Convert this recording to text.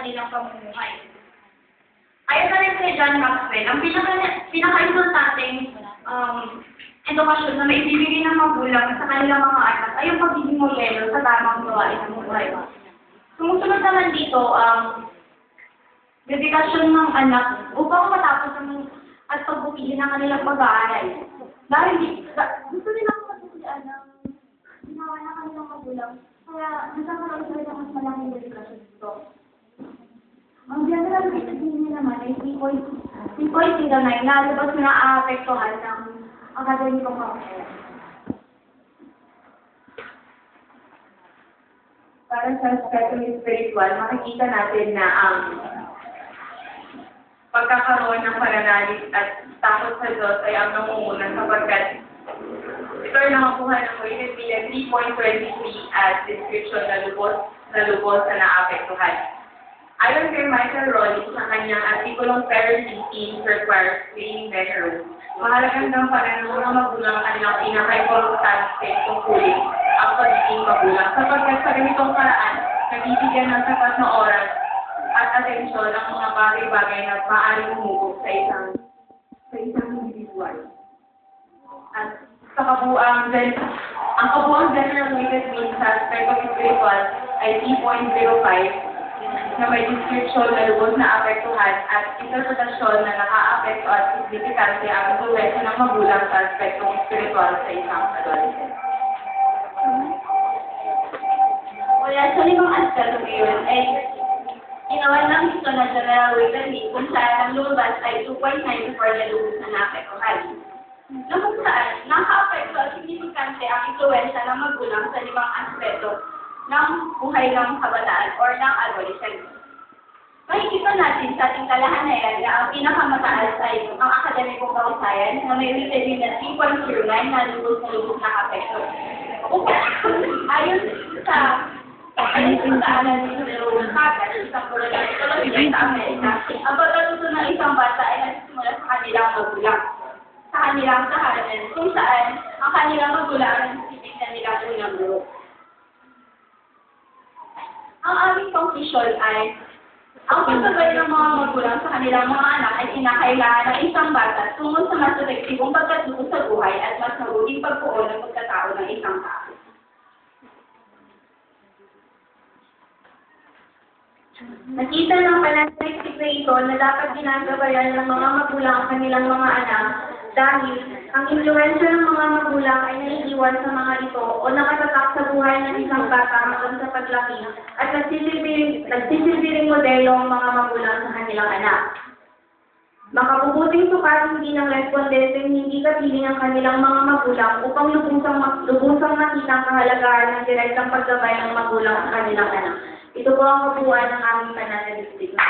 kanilang pamumuhay. Ayon na rin kay John Maxwell, ang pinaka-importanteng edukasyon na maibibigay ng magulang sa kanilang mga anak ay yung pagiging modelo sa tamang gawain ng buhay. Sumusunod naman dito ang dedikasyon ng anak upang matapos at pagbutihin ng kanilang pag-aaral. Dahil gusto nilang matutulian ng ginawa ng kanilang magulang, kaya nagkakaroon sila ng mas malaking dedikasyon dito. Ang general rating niya naman ay 3.09 na lubos na aapektuhan ng akademikong pamumuhay. Para sa aspectong spiritual, makikita natin na ang pagkakaroon ng pananalig at takot sa Diyos ay ang namumunan sapagkat ito ay nakakuha ng weighted bilang 3.23 as description na lubos na naapektuhan. Ayon kay Michael Rowley sa kanyang artikulong Parenting Requires Training Measures, mahalagang gampanan ng mga magulang ang kanilang pinaka-importante tungkulin ang pagiging magulang sapagkat sa ganitong paraan, nabibigyan ng sapat na oras at atensyon ang mga bagay-bagay na maaaring humugog sa isang individual. At sa kabuang general weighted mean sa aspect of spiritual ay 3.05 na may description na lubos na apektuhan at interpretasyon na naka-apekto at signifikante ang influensya ng magulang sa aspektong spiritual sa isang adolescent. Kaya sa limang aspeto ngayon ay ginawa ng ito na general weighted mean kung saan ang lumabas ay 2.94 na lubos na naapektuhan. Na kung saan naka-apekto at signifikante ang influensya ng magulang sa limang aspeto ng buhay ng kabataan or ng adolescent. Makikita natin sa ating kalahanayan na ang pinakamataas ay ang akademikong kausayan na may weighted mean na 3.09 na lubos na apekto. Ayon sa alam ni Jerome Hagan, isang psikolohiya sa Amerika, ang pagkatuto ng isang bata ay nagsisimula sa kanilang magulang, sa kanilang tahanan, kung saan ang kanilang magulang ang titignan nilang unang guro. Ang aming conclusion ay, ang pagbabay ng mga magulang sa kanilang mga anak ay kinakailangan ng isang bata tungo sa mas epektibong pagkatuto sa buhay at mas mabuting pagbuo ng pagkatao ng isang tao. Nakita ng pananaliksik na ito na dapat ginagabayan ng mga magulang ang kanilang mga anak dahil ang impluwensya ng mga magulang ay naiiwan sa mga ito o nakatatak sa buhay ng isang bata hanggang sa paglaki at nagsisilbiring modelo ang mga magulang sa kanilang anak. Makabubuting sukatin din ng respondenteng hindi kapiling ang kanilang mga magulang upang lubusang makita ang kahalagahan ng direktang paggabay ng magulang sa kanilang anak. Ito po ang kabuuan ng aming pananaliksik na